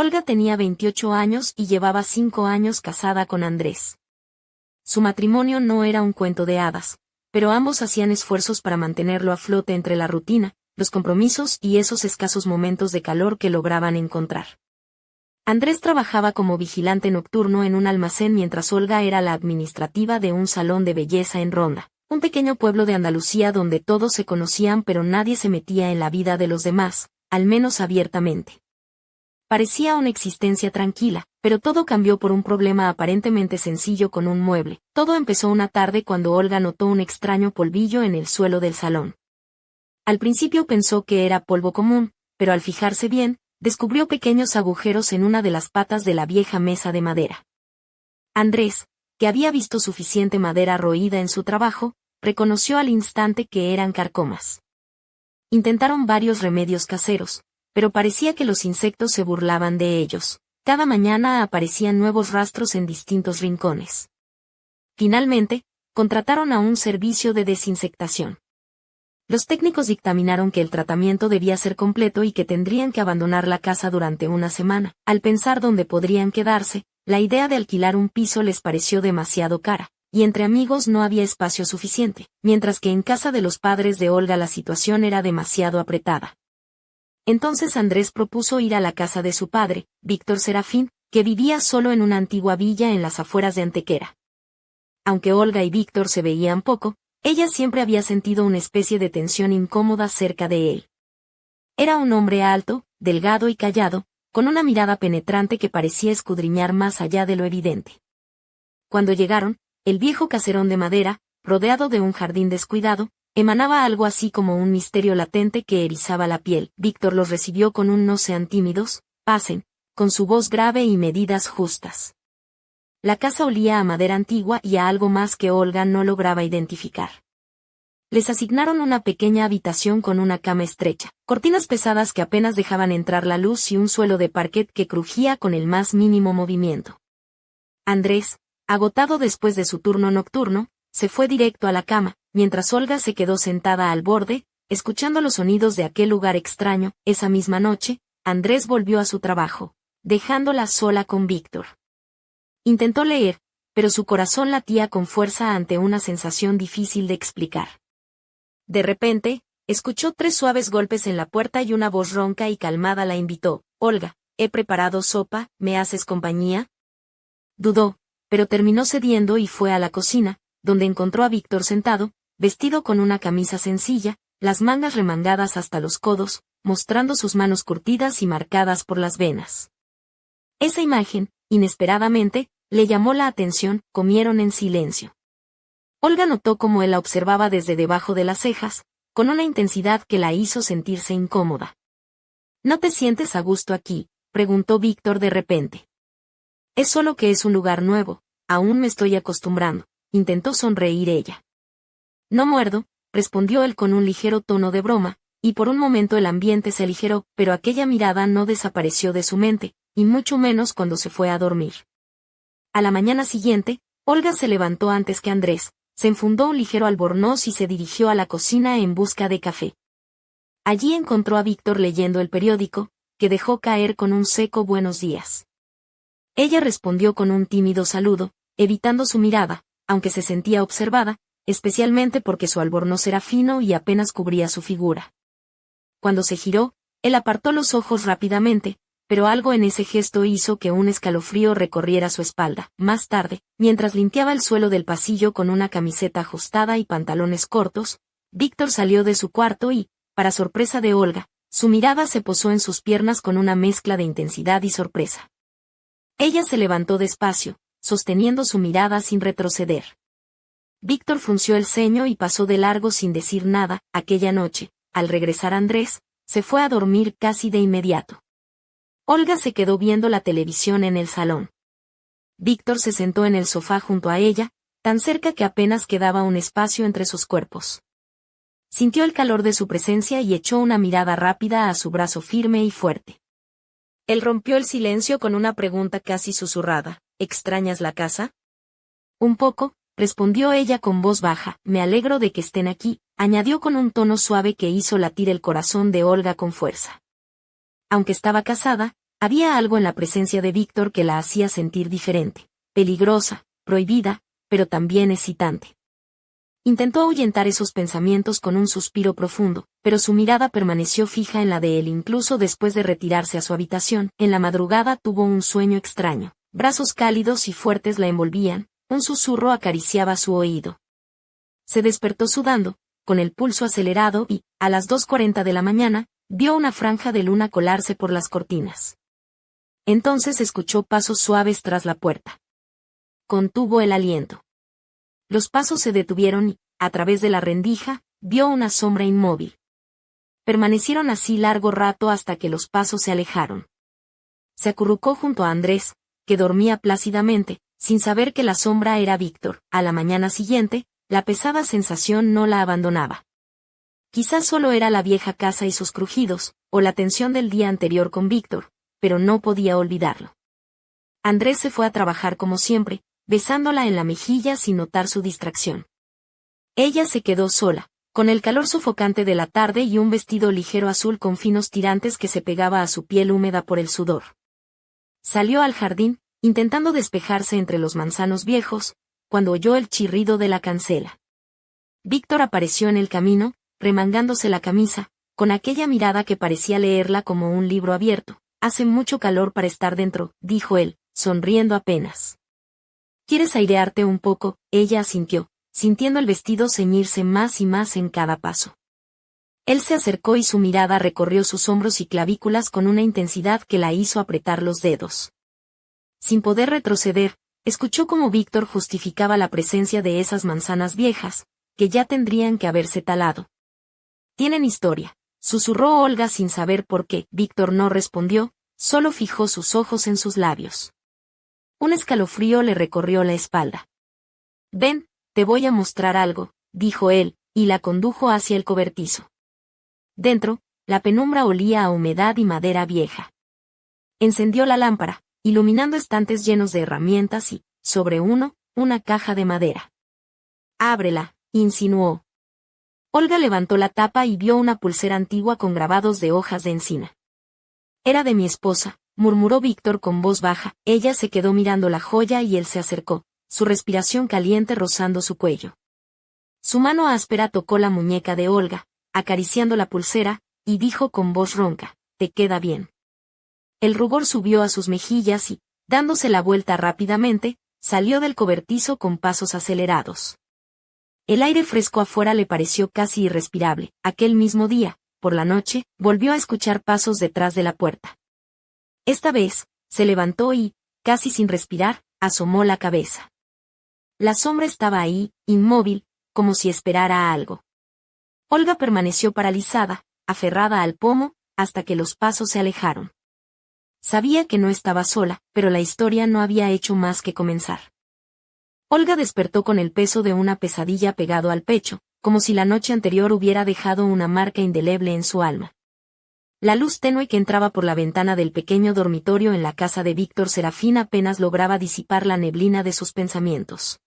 Olga tenía 28 años y llevaba 5 años casada con Andrés. Su matrimonio no era un cuento de hadas, pero ambos hacían esfuerzos para mantenerlo a flote entre la rutina, los compromisos y esos escasos momentos de calor que lograban encontrar. Andrés trabajaba como vigilante nocturno en un almacén mientras Olga era la administrativa de un salón de belleza en Ronda, un pequeño pueblo de Andalucía donde todos se conocían pero nadie se metía en la vida de los demás, al menos abiertamente. Parecía una existencia tranquila, pero todo cambió por un problema aparentemente sencillo con un mueble. Todo empezó una tarde cuando Olga notó un extraño polvillo en el suelo del salón. Al principio pensó que era polvo común, pero al fijarse bien, descubrió pequeños agujeros en una de las patas de la vieja mesa de madera. Andrés, que había visto suficiente madera roída en su trabajo, reconoció al instante que eran carcomas. Intentaron varios remedios caseros, pero parecía que los insectos se burlaban de ellos. Cada mañana aparecían nuevos rastros en distintos rincones. Finalmente, contrataron a un servicio de desinsectación. Los técnicos dictaminaron que el tratamiento debía ser completo y que tendrían que abandonar la casa durante una semana. Al pensar dónde podrían quedarse, la idea de alquilar un piso les pareció demasiado cara, y entre amigos no había espacio suficiente, mientras que en casa de los padres de Olga la situación era demasiado apretada. Entonces Andrés propuso ir a la casa de su padre, Víctor Serafín, que vivía solo en una antigua villa en las afueras de Antequera. Aunque Olga y Víctor se veían poco, ella siempre había sentido una especie de tensión incómoda cerca de él. Era un hombre alto, delgado y callado, con una mirada penetrante que parecía escudriñar más allá de lo evidente. Cuando llegaron, el viejo caserón de madera, rodeado de un jardín descuidado, emanaba algo así como un misterio latente que erizaba la piel. Víctor los recibió con un "no sean tímidos, pasen", con su voz grave y medidas justas. La casa olía a madera antigua y a algo más que Olga no lograba identificar. Les asignaron una pequeña habitación con una cama estrecha, cortinas pesadas que apenas dejaban entrar la luz y un suelo de parquet que crujía con el más mínimo movimiento. Andrés, agotado después de su turno nocturno, se fue directo a la cama, mientras Olga se quedó sentada al borde, escuchando los sonidos de aquel lugar extraño. Esa misma noche, Andrés volvió a su trabajo, dejándola sola con Víctor. Intentó leer, pero su corazón latía con fuerza ante una sensación difícil de explicar. De repente, escuchó 3 suaves golpes en la puerta y una voz ronca y calmada la invitó: «Olga, he preparado sopa, ¿me haces compañía?». Dudó, pero terminó cediendo y fue a la cocina, donde encontró a Víctor sentado, vestido con una camisa sencilla, las mangas remangadas hasta los codos, mostrando sus manos curtidas y marcadas por las venas. Esa imagen, inesperadamente, le llamó la atención. Comieron en silencio. Olga notó cómo él la observaba desde debajo de las cejas, con una intensidad que la hizo sentirse incómoda. «¿No te sientes a gusto aquí?», preguntó Víctor de repente. «Es solo que es un lugar nuevo, aún me estoy acostumbrando», intentó sonreír ella. «No muerdo», respondió él con un ligero tono de broma, y por un momento el ambiente se aligeró, pero aquella mirada no desapareció de su mente, y mucho menos cuando se fue a dormir. A la mañana siguiente, Olga se levantó antes que Andrés, se enfundó un ligero albornoz y se dirigió a la cocina en busca de café. Allí encontró a Víctor leyendo el periódico, que dejó caer con un seco «buenos días». Ella respondió con un tímido saludo, evitando su mirada, aunque se sentía observada, especialmente porque su albornoz era fino y apenas cubría su figura. Cuando se giró, él apartó los ojos rápidamente, pero algo en ese gesto hizo que un escalofrío recorriera su espalda. Más tarde, mientras limpiaba el suelo del pasillo con una camiseta ajustada y pantalones cortos, Víctor salió de su cuarto y, para sorpresa de Olga, su mirada se posó en sus piernas con una mezcla de intensidad y sorpresa. Ella se levantó despacio, sosteniendo su mirada sin retroceder. Víctor frunció el ceño y pasó de largo sin decir nada. Aquella noche, al regresar Andrés, se fue a dormir casi de inmediato. Olga se quedó viendo la televisión en el salón. Víctor se sentó en el sofá junto a ella, tan cerca que apenas quedaba un espacio entre sus cuerpos. Sintió el calor de su presencia y echó una mirada rápida a su brazo firme y fuerte. Él rompió el silencio con una pregunta casi susurrada: «¿Extrañas la casa?». «Un poco», respondió ella con voz baja. «Me alegro de que estén aquí», añadió con un tono suave que hizo latir el corazón de Olga con fuerza. Aunque estaba casada, Había algo en la presencia de Víctor que la hacía sentir diferente, peligrosa, prohibida, pero también excitante. Intentó ahuyentar esos pensamientos con un suspiro profundo, pero su mirada permaneció fija en la de él incluso después de retirarse a su habitación. En la madrugada tuvo un sueño extraño. Brazos cálidos y fuertes la envolvían, un susurro acariciaba su oído. Se despertó sudando, con el pulso acelerado y, a las 2:40 de la mañana, vio una franja de luna colarse por las cortinas. Entonces escuchó pasos suaves tras la puerta. Contuvo el aliento. Los pasos se detuvieron y, a través de la rendija, vio una sombra inmóvil. Permanecieron así largo rato hasta que los pasos se alejaron. Se acurrucó junto a Andrés, que dormía plácidamente, sin saber que la sombra era Víctor. A la mañana siguiente, la pesada sensación no la abandonaba. Quizás solo era la vieja casa y sus crujidos, o la tensión del día anterior con Víctor, pero no podía olvidarlo. Andrés se fue a trabajar como siempre, besándola en la mejilla sin notar su distracción. Ella se quedó sola, con el calor sofocante de la tarde y un vestido ligero azul con finos tirantes que se pegaba a su piel húmeda por el sudor. Salió al jardín, intentando despejarse entre los manzanos viejos, cuando oyó el chirrido de la cancela. Víctor apareció en el camino, remangándose la camisa, con aquella mirada que parecía leerla como un libro abierto. «Hace mucho calor para estar dentro», dijo él, sonriendo apenas. «¿Quieres airearte un poco?». Ella asintió, sintiendo el vestido ceñirse más y más en cada paso. Él se acercó y su mirada recorrió sus hombros y clavículas con una intensidad que la hizo apretar los dedos. Sin poder retroceder, escuchó cómo Víctor justificaba la presencia de esas manzanas viejas, que ya tendrían que haberse talado. «Tienen historia», susurró Olga sin saber por qué. Víctor no respondió, solo fijó sus ojos en sus labios. Un escalofrío le recorrió la espalda. «Ven, te voy a mostrar algo», dijo él, y la condujo hacia el cobertizo. Dentro, la penumbra olía a humedad y madera vieja. Encendió la lámpara, iluminando estantes llenos de herramientas y, sobre uno, una caja de madera. «Ábrela», insinuó. Olga levantó la tapa y vio una pulsera antigua con grabados de hojas de encina. «Era de mi esposa», murmuró Víctor con voz baja. Ella se quedó mirando la joya y él se acercó, su respiración caliente rozando su cuello. Su mano áspera tocó la muñeca de Olga, acariciando la pulsera, y dijo con voz ronca: «Te queda bien». El rubor subió a sus mejillas y, dándose la vuelta rápidamente, salió del cobertizo con pasos acelerados. El aire fresco afuera le pareció casi irrespirable. Aquel mismo día, por la noche, volvió a escuchar pasos detrás de la puerta. Esta vez, se levantó y, casi sin respirar, asomó la cabeza. La sombra estaba ahí, inmóvil, como si esperara algo. Olga permaneció paralizada, aferrada al pomo, hasta que los pasos se alejaron. Sabía que no estaba sola, pero la historia no había hecho más que comenzar. Olga despertó con el peso de una pesadilla pegado al pecho, como si la noche anterior hubiera dejado una marca indeleble en su alma. La luz tenue que entraba por la ventana del pequeño dormitorio en la casa de Víctor Serafín apenas lograba disipar la neblina de sus pensamientos.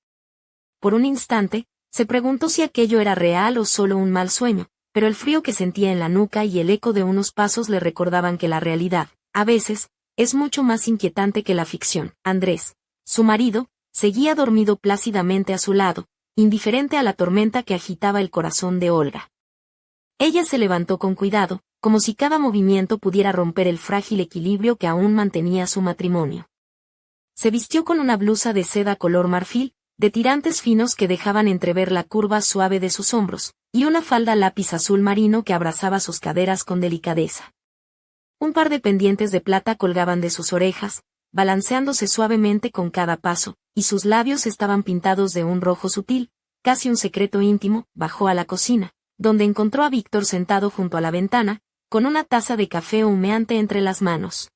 Por un instante, se preguntó si aquello era real o solo un mal sueño, pero el frío que sentía en la nuca y el eco de unos pasos le recordaban que la realidad, a veces, es mucho más inquietante que la ficción. Andrés, su marido, seguía dormido plácidamente a su lado, indiferente a la tormenta que agitaba el corazón de Olga. Ella se levantó con cuidado, como si cada movimiento pudiera romper el frágil equilibrio que aún mantenía su matrimonio. Se vistió con una blusa de seda color marfil, de tirantes finos que dejaban entrever la curva suave de sus hombros, y una falda lápiz azul marino que abrazaba sus caderas con delicadeza. Un par de pendientes de plata colgaban de sus orejas, balanceándose suavemente con cada paso, y sus labios estaban pintados de un rojo sutil, casi un secreto íntimo. Bajó a la cocina, donde encontró a Víctor sentado junto a la ventana, con una taza de café humeante entre las manos.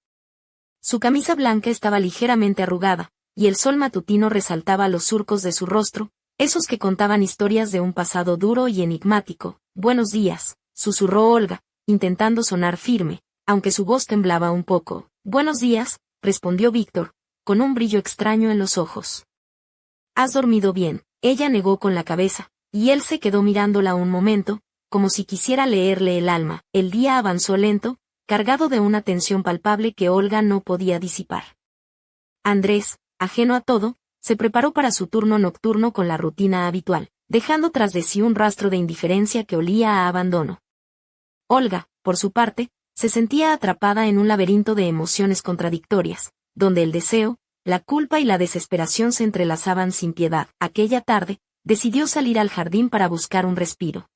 Su camisa blanca estaba ligeramente arrugada, y el sol matutino resaltaba los surcos de su rostro, esos que contaban historias de un pasado duro y enigmático. «Buenos días», susurró Olga, intentando sonar firme, aunque su voz temblaba un poco. «Buenos días», respondió Víctor, con un brillo extraño en los ojos. «¿Has dormido bien?». Ella negó con la cabeza, y él se quedó mirándola un momento, como si quisiera leerle el alma. El día avanzó lento, cargado de una tensión palpable que Olga no podía disipar. Andrés, ajeno a todo, se preparó para su turno nocturno con la rutina habitual, dejando tras de sí un rastro de indiferencia que olía a abandono. Olga, por su parte, se sentía atrapada en un laberinto de emociones contradictorias, donde el deseo, la culpa y la desesperación se entrelazaban sin piedad. Aquella tarde, decidió salir al jardín para buscar un respiro.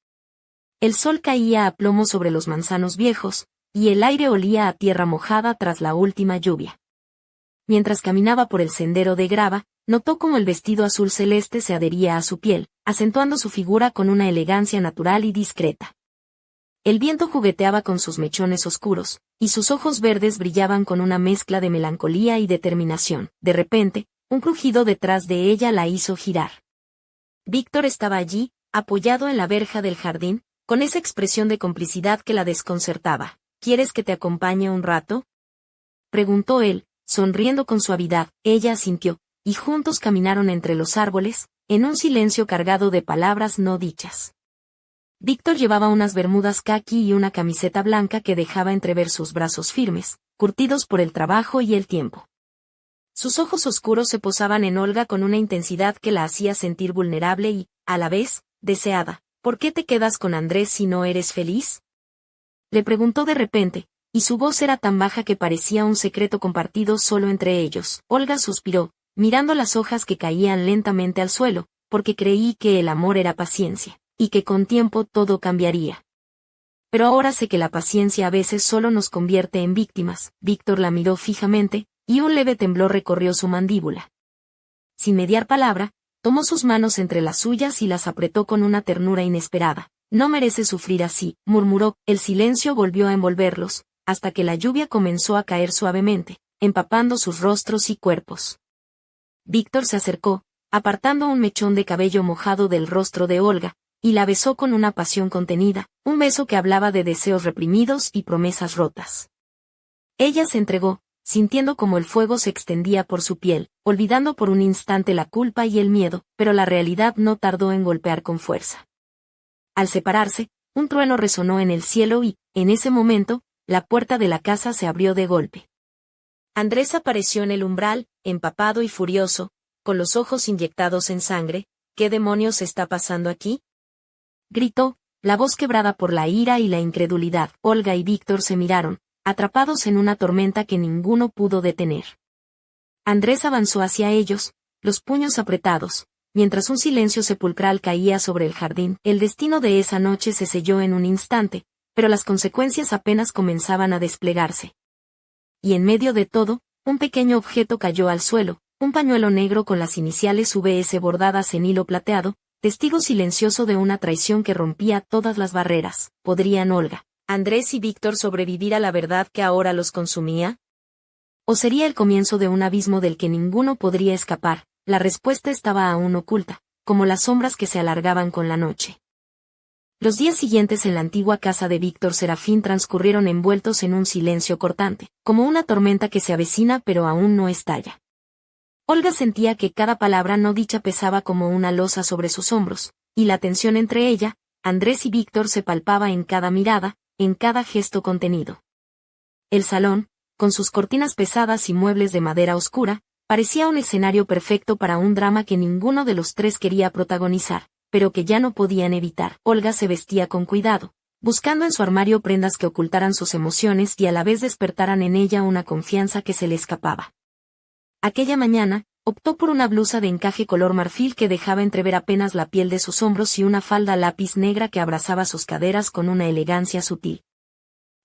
El sol caía a plomo sobre los manzanos viejos, y el aire olía a tierra mojada tras la última lluvia. Mientras caminaba por el sendero de grava, notó cómo el vestido azul celeste se adhería a su piel, acentuando su figura con una elegancia natural y discreta. El viento jugueteaba con sus mechones oscuros, y sus ojos verdes brillaban con una mezcla de melancolía y determinación. De repente, un crujido detrás de ella la hizo girar. Víctor estaba allí, apoyado en la verja del jardín, con esa expresión de complicidad que la desconcertaba. ¿Quieres que te acompañe un rato?, preguntó él, sonriendo con suavidad. Ella asintió, y juntos caminaron entre los árboles, en un silencio cargado de palabras no dichas. Víctor llevaba unas bermudas caqui y una camiseta blanca que dejaba entrever sus brazos firmes, curtidos por el trabajo y el tiempo. Sus ojos oscuros se posaban en Olga con una intensidad que la hacía sentir vulnerable y, a la vez, deseada. ¿Por qué te quedas con Andrés si no eres feliz?, le preguntó de repente, y su voz era tan baja que parecía un secreto compartido solo entre ellos. Olga suspiró, mirando las hojas que caían lentamente al suelo, porque creí que el amor era paciencia, y que con tiempo todo cambiaría. Pero ahora sé que la paciencia a veces solo nos convierte en víctimas. Víctor la miró fijamente, y un leve temblor recorrió su mandíbula. Sin mediar palabra, tomó sus manos entre las suyas y las apretó con una ternura inesperada. No mereces sufrir así, murmuró. El silencio volvió a envolverlos, hasta que la lluvia comenzó a caer suavemente, empapando sus rostros y cuerpos. Víctor se acercó, apartando un mechón de cabello mojado del rostro de Olga, y la besó con una pasión contenida, un beso que hablaba de deseos reprimidos y promesas rotas. Ella se entregó, sintiendo como el fuego se extendía por su piel, olvidando por un instante la culpa y el miedo, pero la realidad no tardó en golpear con fuerza. Al separarse, un trueno resonó en el cielo y, en ese momento, la puerta de la casa se abrió de golpe. Andrés apareció en el umbral, empapado y furioso, con los ojos inyectados en sangre. ¿Qué demonios está pasando aquí?, gritó, la voz quebrada por la ira y la incredulidad. Olga y Víctor se miraron, atrapados en una tormenta que ninguno pudo detener. Andrés avanzó hacia ellos, los puños apretados, mientras un silencio sepulcral caía sobre el jardín. El destino de esa noche se selló en un instante, pero las consecuencias apenas comenzaban a desplegarse. Y en medio de todo, un pequeño objeto cayó al suelo, un pañuelo negro con las iniciales VS bordadas en hilo plateado, testigo silencioso de una traición que rompía todas las barreras. ¿Podrían Olga, Andrés y Víctor sobrevivir a la verdad que ahora los consumía? ¿O sería el comienzo de un abismo del que ninguno podría escapar? La respuesta estaba aún oculta, como las sombras que se alargaban con la noche. Los días siguientes en la antigua casa de Víctor Serafín transcurrieron envueltos en un silencio cortante, como una tormenta que se avecina pero aún no estalla. Olga sentía que cada palabra no dicha pesaba como una losa sobre sus hombros, y la tensión entre ella, Andrés y Víctor se palpaba en cada mirada, en cada gesto contenido. El salón, con sus cortinas pesadas y muebles de madera oscura, parecía un escenario perfecto para un drama que ninguno de los tres quería protagonizar, pero que ya no podían evitar. Olga se vestía con cuidado, buscando en su armario prendas que ocultaran sus emociones y a la vez despertaran en ella una confianza que se le escapaba. Aquella mañana, optó por una blusa de encaje color marfil que dejaba entrever apenas la piel de sus hombros y una falda lápiz negra que abrazaba sus caderas con una elegancia sutil.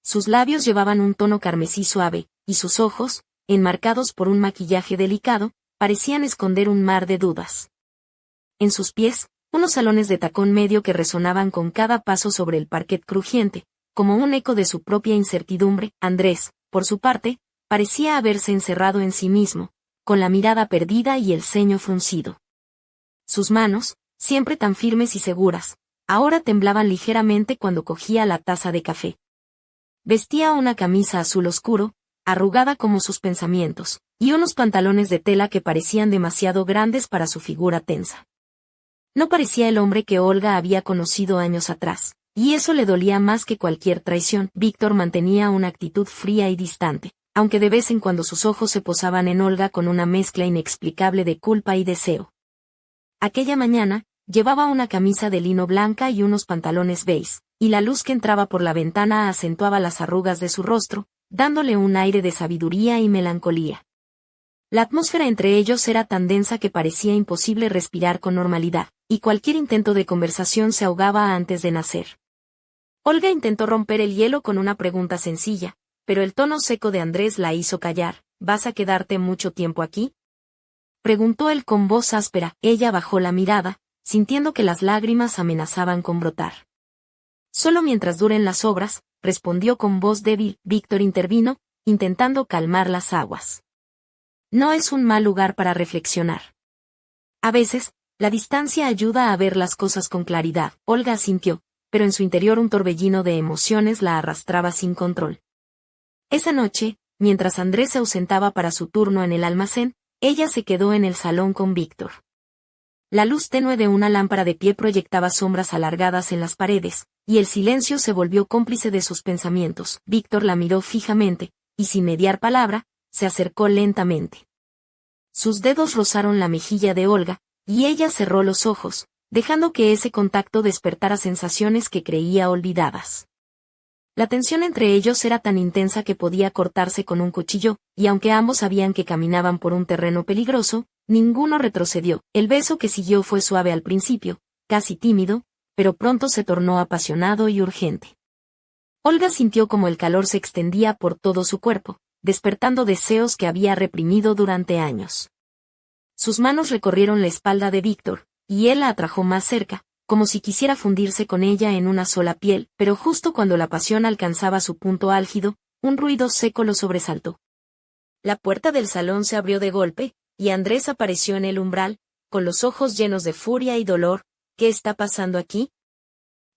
Sus labios llevaban un tono carmesí suave, y sus ojos, enmarcados por un maquillaje delicado, parecían esconder un mar de dudas. En sus pies, unos salones de tacón medio que resonaban con cada paso sobre el parquet crujiente, como un eco de su propia incertidumbre. Andrés, por su parte, parecía haberse encerrado en sí mismo, con la mirada perdida y el ceño fruncido. Sus manos, siempre tan firmes y seguras, ahora temblaban ligeramente cuando cogía la taza de café. Vestía una camisa azul oscuro, arrugada como sus pensamientos, y unos pantalones de tela que parecían demasiado grandes para su figura tensa. No parecía el hombre que Olga había conocido años atrás, y eso le dolía más que cualquier traición. Víctor mantenía una actitud fría y distante, aunque de vez en cuando sus ojos se posaban en Olga con una mezcla inexplicable de culpa y deseo. Aquella mañana, llevaba una camisa de lino blanca y unos pantalones beige, y la luz que entraba por la ventana acentuaba las arrugas de su rostro, dándole un aire de sabiduría y melancolía. La atmósfera entre ellos era tan densa que parecía imposible respirar con normalidad, y cualquier intento de conversación se ahogaba antes de nacer. Olga intentó romper el hielo con una pregunta sencilla, pero el tono seco de Andrés la hizo callar. ¿Vas a quedarte mucho tiempo aquí?, preguntó él con voz áspera. Ella bajó la mirada, sintiendo que las lágrimas amenazaban con brotar. Solo mientras duren las obras, respondió con voz débil. Víctor intervino, intentando calmar las aguas. No es un mal lugar para reflexionar. A veces, la distancia ayuda a ver las cosas con claridad. Olga asintió, pero en su interior un torbellino de emociones la arrastraba sin control. Esa noche, mientras Andrés se ausentaba para su turno en el almacén, ella se quedó en el salón con Víctor. La luz tenue de una lámpara de pie proyectaba sombras alargadas en las paredes, y el silencio se volvió cómplice de sus pensamientos. Víctor la miró fijamente, y sin mediar palabra, se acercó lentamente. Sus dedos rozaron la mejilla de Olga, y ella cerró los ojos, dejando que ese contacto despertara sensaciones que creía olvidadas. La tensión entre ellos era tan intensa que podía cortarse con un cuchillo, y aunque ambos sabían que caminaban por un terreno peligroso, ninguno retrocedió. El beso que siguió fue suave al principio, casi tímido, pero pronto se tornó apasionado y urgente. Olga sintió como el calor se extendía por todo su cuerpo, despertando deseos que había reprimido durante años. Sus manos recorrieron la espalda de Víctor, y él la atrajo más cerca, como si quisiera fundirse con ella en una sola piel, pero justo cuando la pasión alcanzaba su punto álgido, un ruido seco lo sobresaltó. La puerta del salón se abrió de golpe, y Andrés apareció en el umbral, con los ojos llenos de furia y dolor. ¿Qué está pasando aquí?,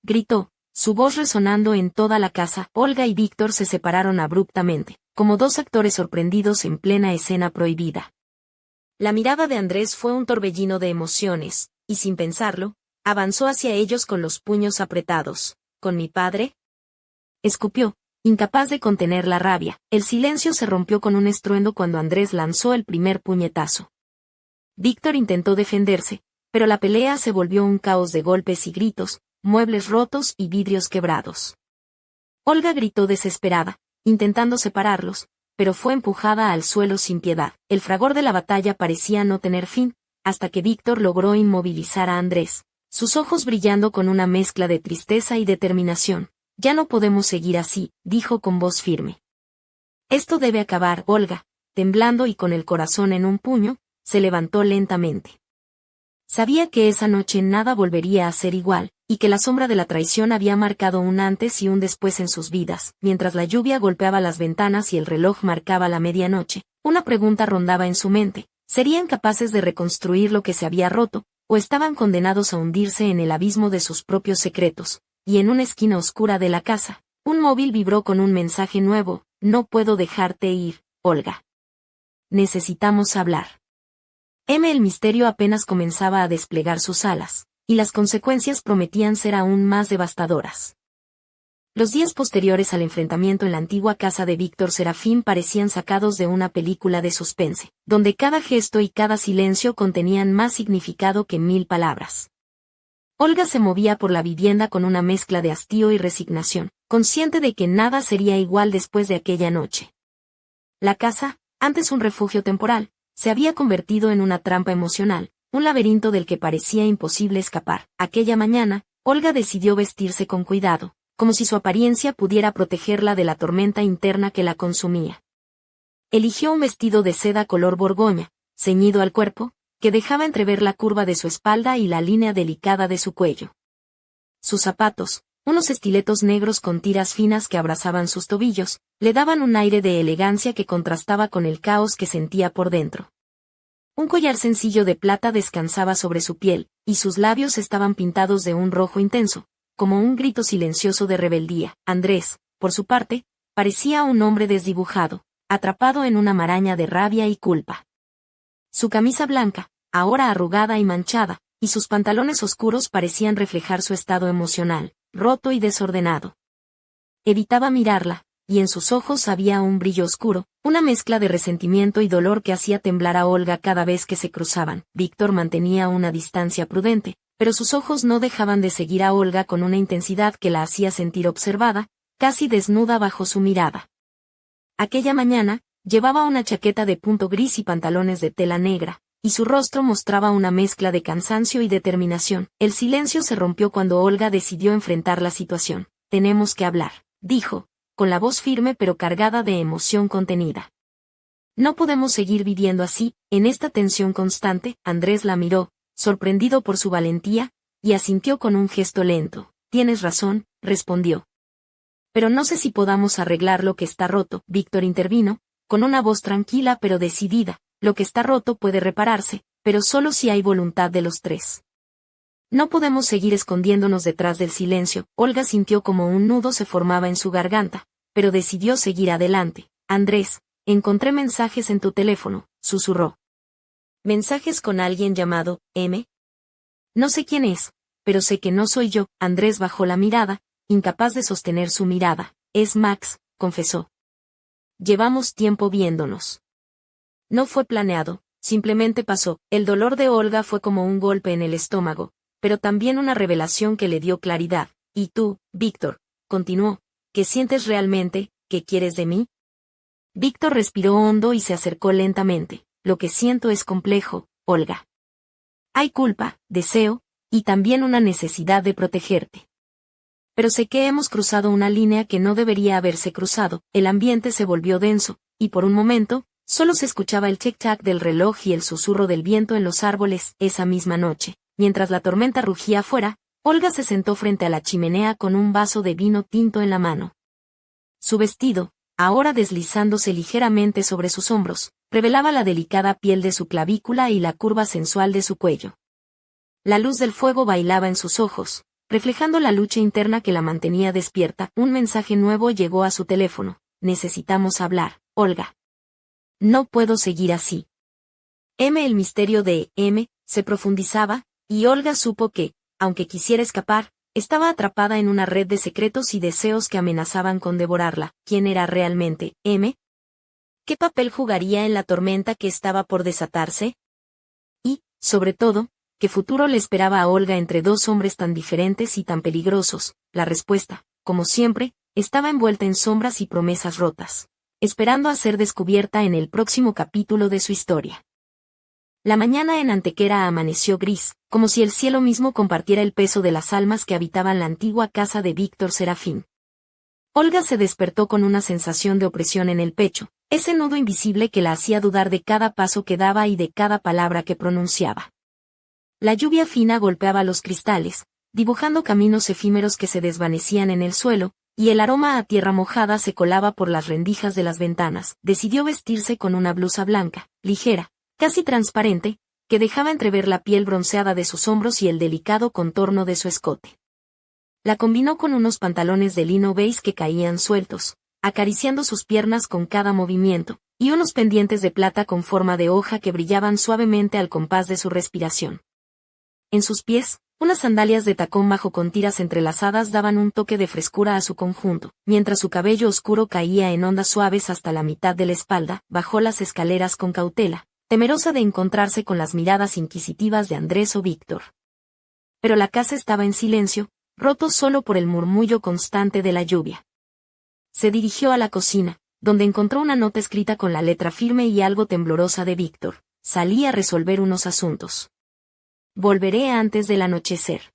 gritó, su voz resonando en toda la casa. Olga y Víctor se separaron abruptamente, como dos actores sorprendidos en plena escena prohibida. La mirada de Andrés fue un torbellino de emociones, y sin pensarlo, avanzó hacia ellos con los puños apretados. ¿Con mi padre?, escupió, incapaz de contener la rabia. El silencio se rompió con un estruendo cuando Andrés lanzó el primer puñetazo. Víctor intentó defenderse, pero la pelea se volvió un caos de golpes y gritos, muebles rotos y vidrios quebrados. Olga gritó desesperada, intentando separarlos, pero fue empujada al suelo sin piedad. El fragor de la batalla parecía no tener fin, hasta que Víctor logró inmovilizar a Andrés, sus ojos brillando con una mezcla de tristeza y determinación. Ya no podemos seguir así, dijo con voz firme. Esto debe acabar. Olga, temblando y con el corazón en un puño, se levantó lentamente. Sabía que esa noche nada volvería a ser igual, y que la sombra de la traición había marcado un antes y un después en sus vidas. Mientras la lluvia golpeaba las ventanas y el reloj marcaba la medianoche, una pregunta rondaba en su mente: ¿serían capaces de reconstruir lo que se había roto, o estaban condenados a hundirse en el abismo de sus propios secretos? Y en una esquina oscura de la casa, un móvil vibró con un mensaje nuevo: no puedo dejarte ir, Olga. Necesitamos hablar. El misterio apenas comenzaba a desplegar sus alas, y las consecuencias prometían ser aún más devastadoras. Los días posteriores al enfrentamiento en la antigua casa de Víctor Serafín parecían sacados de una película de suspense, donde cada gesto y cada silencio contenían más significado que 1000 palabras. Olga se movía por la vivienda con una mezcla de hastío y resignación, consciente de que nada sería igual después de aquella noche. La casa, antes un refugio temporal, se había convertido en una trampa emocional, un laberinto del que parecía imposible escapar. Aquella mañana, Olga decidió vestirse con cuidado, como si su apariencia pudiera protegerla de la tormenta interna que la consumía. Eligió un vestido de seda color borgoña, ceñido al cuerpo, que dejaba entrever la curva de su espalda y la línea delicada de su cuello. Sus zapatos, unos estiletos negros con tiras finas que abrazaban sus tobillos, le daban un aire de elegancia que contrastaba con el caos que sentía por dentro. Un collar sencillo de plata descansaba sobre su piel, y sus labios estaban pintados de un rojo intenso, como un grito silencioso de rebeldía. Andrés, por su parte, parecía un hombre desdibujado, atrapado en una maraña de rabia y culpa. Su camisa blanca, ahora arrugada y manchada, y sus pantalones oscuros parecían reflejar su estado emocional. roto y desordenado. Evitaba mirarla, y en sus ojos había un brillo oscuro, una mezcla de resentimiento y dolor que hacía temblar a Olga cada vez que se cruzaban. Víctor mantenía una distancia prudente, pero sus ojos no dejaban de seguir a Olga con una intensidad que la hacía sentir observada, casi desnuda bajo su mirada. Aquella mañana, llevaba una chaqueta de punto gris y pantalones de tela negra, y su rostro mostraba una mezcla de cansancio y determinación. El silencio se rompió cuando Olga decidió enfrentar la situación. «Tenemos que hablar», dijo, con la voz firme pero cargada de emoción contenida. «No podemos seguir viviendo así, en esta tensión constante». Andrés la miró, sorprendido por su valentía, y asintió con un gesto lento. «Tienes razón», respondió. «Pero no sé si podamos arreglar lo que está roto». Víctor intervino, con una voz tranquila pero decidida. «Lo que está roto puede repararse, pero solo si hay voluntad de los tres. No podemos seguir escondiéndonos detrás del silencio». Olga sintió como un nudo se formaba en su garganta, pero decidió seguir adelante. «Andrés, encontré mensajes en tu teléfono», susurró. «¿Mensajes con alguien llamado M? No sé quién es, pero sé que no soy yo». Andrés bajó la mirada, incapaz de sostener su mirada. «Es Max», confesó. «Llevamos tiempo viéndonos». «No fue planeado, simplemente pasó». El dolor de Olga fue como un golpe en el estómago, pero también una revelación que le dio claridad. «¿Y tú, Víctor?», continuó, «¿qué sientes realmente? ¿Qué quieres de mí?». Víctor respiró hondo y se acercó lentamente. «Lo que siento es complejo, Olga. Hay culpa, deseo, y también una necesidad de protegerte. Pero sé que hemos cruzado una línea que no debería haberse cruzado». El ambiente se volvió denso, y por un momento, solo se escuchaba el tic-tac del reloj y el susurro del viento en los árboles. Esa misma noche, mientras la tormenta rugía afuera, Olga se sentó frente a la chimenea con un vaso de vino tinto en la mano. Su vestido, ahora deslizándose ligeramente sobre sus hombros, revelaba la delicada piel de su clavícula y la curva sensual de su cuello. La luz del fuego bailaba en sus ojos, reflejando la lucha interna que la mantenía despierta. Un mensaje nuevo llegó a su teléfono. «Necesitamos hablar, Olga. No puedo seguir así». M. El misterio de M. se profundizaba, y Olga supo que, aunque quisiera escapar, estaba atrapada en una red de secretos y deseos que amenazaban con devorarla. ¿Quién era realmente M? ¿Qué papel jugaría en la tormenta que estaba por desatarse? Y, sobre todo, ¿qué futuro le esperaba a Olga entre dos hombres tan diferentes y tan peligrosos? La respuesta, como siempre, estaba envuelta en sombras y promesas rotas, esperando a ser descubierta en el próximo capítulo de su historia. La mañana en Antequera amaneció gris, como si el cielo mismo compartiera el peso de las almas que habitaban la antigua casa de Víctor Serafín. Olga se despertó con una sensación de opresión en el pecho, ese nudo invisible que la hacía dudar de cada paso que daba y de cada palabra que pronunciaba. La lluvia fina golpeaba los cristales, dibujando caminos efímeros que se desvanecían en el suelo, y el aroma a tierra mojada se colaba por las rendijas de las ventanas. Decidió vestirse con una blusa blanca, ligera, casi transparente, que dejaba entrever la piel bronceada de sus hombros y el delicado contorno de su escote. La combinó con unos pantalones de lino beige que caían sueltos, acariciando sus piernas con cada movimiento, y unos pendientes de plata con forma de hoja que brillaban suavemente al compás de su respiración. En sus pies, unas sandalias de tacón bajo con tiras entrelazadas daban un toque de frescura a su conjunto, mientras su cabello oscuro caía en ondas suaves hasta la mitad de la espalda. Bajó las escaleras con cautela, temerosa de encontrarse con las miradas inquisitivas de Andrés o Víctor. Pero la casa estaba en silencio, roto solo por el murmullo constante de la lluvia. Se dirigió a la cocina, donde encontró una nota escrita con la letra firme y algo temblorosa de Víctor. «Salí a resolver unos asuntos. Volveré antes del anochecer.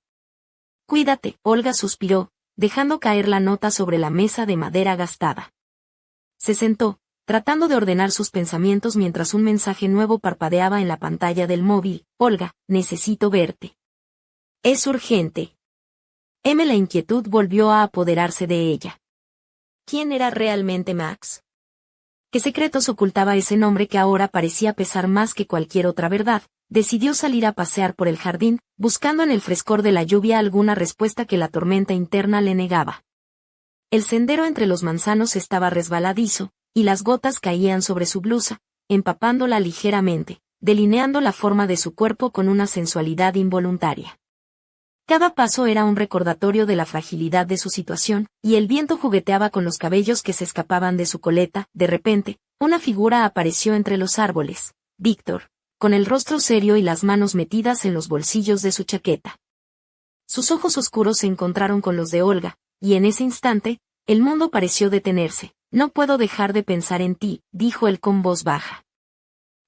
Cuídate». Olga suspiró, dejando caer la nota sobre la mesa de madera gastada. Se sentó, tratando de ordenar sus pensamientos mientras un mensaje nuevo parpadeaba en la pantalla del móvil. «Olga, necesito verte. Es urgente». M. La inquietud volvió a apoderarse de ella. ¿Quién era realmente Max? ¿Qué secretos ocultaba ese nombre que ahora parecía pesar más que cualquier otra verdad? Decidió salir a pasear por el jardín, buscando en el frescor de la lluvia alguna respuesta que la tormenta interna le negaba. El sendero entre los manzanos estaba resbaladizo, y las gotas caían sobre su blusa, empapándola ligeramente, delineando la forma de su cuerpo con una sensualidad involuntaria. Cada paso era un recordatorio de la fragilidad de su situación, y el viento jugueteaba con los cabellos que se escapaban de su coleta. De repente, una figura apareció entre los árboles. Víctor, con el rostro serio y las manos metidas en los bolsillos de su chaqueta. Sus ojos oscuros se encontraron con los de Olga, y en ese instante, el mundo pareció detenerse. No puedo dejar de pensar en ti, dijo él con voz baja.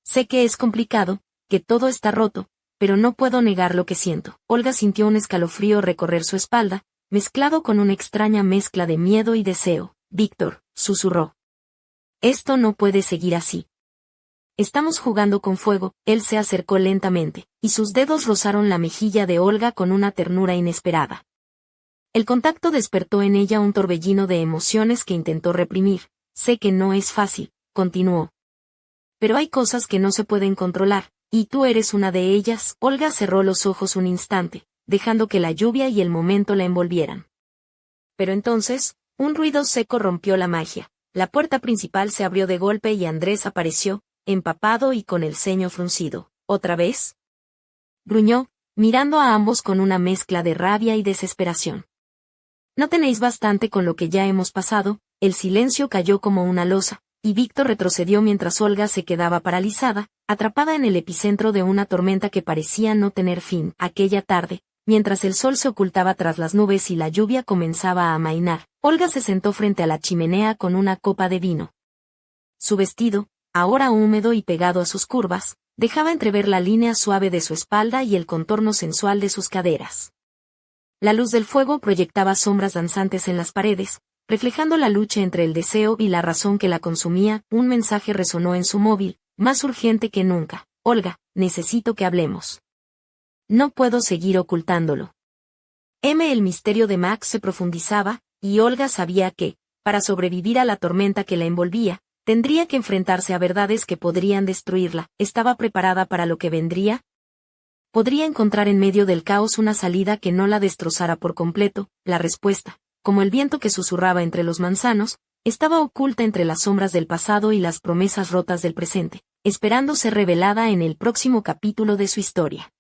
Sé que es complicado, que todo está roto, pero no puedo negar lo que siento. Olga sintió un escalofrío recorrer su espalda, mezclado con una extraña mezcla de miedo y deseo. Víctor, susurró. Esto no puede seguir así. Estamos jugando con fuego. Él se acercó lentamente, y sus dedos rozaron la mejilla de Olga con una ternura inesperada. El contacto despertó en ella un torbellino de emociones que intentó reprimir. Sé que no es fácil, continuó. Pero hay cosas que no se pueden controlar, y tú eres una de ellas. Olga cerró los ojos un instante, dejando que la lluvia y el momento la envolvieran. Pero entonces, un ruido seco rompió la magia. La puerta principal se abrió de golpe y Andrés apareció, empapado y con el ceño fruncido. ¿Otra vez?, gruñó, mirando a ambos con una mezcla de rabia y desesperación. ¿No tenéis bastante con lo que ya hemos pasado? El silencio cayó como una losa, y Víctor retrocedió mientras Olga se quedaba paralizada, atrapada en el epicentro de una tormenta que parecía no tener fin. Aquella tarde, mientras el sol se ocultaba tras las nubes y la lluvia comenzaba a amainar, Olga se sentó frente a la chimenea con una copa de vino. Su vestido, ahora húmedo y pegado a sus curvas, dejaba entrever la línea suave de su espalda y el contorno sensual de sus caderas. La luz del fuego proyectaba sombras danzantes en las paredes, reflejando la lucha entre el deseo y la razón que la consumía. Un mensaje resonó en su móvil, más urgente que nunca. Olga, necesito que hablemos. No puedo seguir ocultándolo. El misterio de Max se profundizaba, y Olga sabía que, para sobrevivir a la tormenta que la envolvía, tendría que enfrentarse a verdades que podrían destruirla. ¿Estaba preparada para lo que vendría? ¿Podría encontrar en medio del caos una salida que no la destrozara por completo? La respuesta, como el viento que susurraba entre los manzanos, estaba oculta entre las sombras del pasado y las promesas rotas del presente, esperando ser revelada en el próximo capítulo de su historia.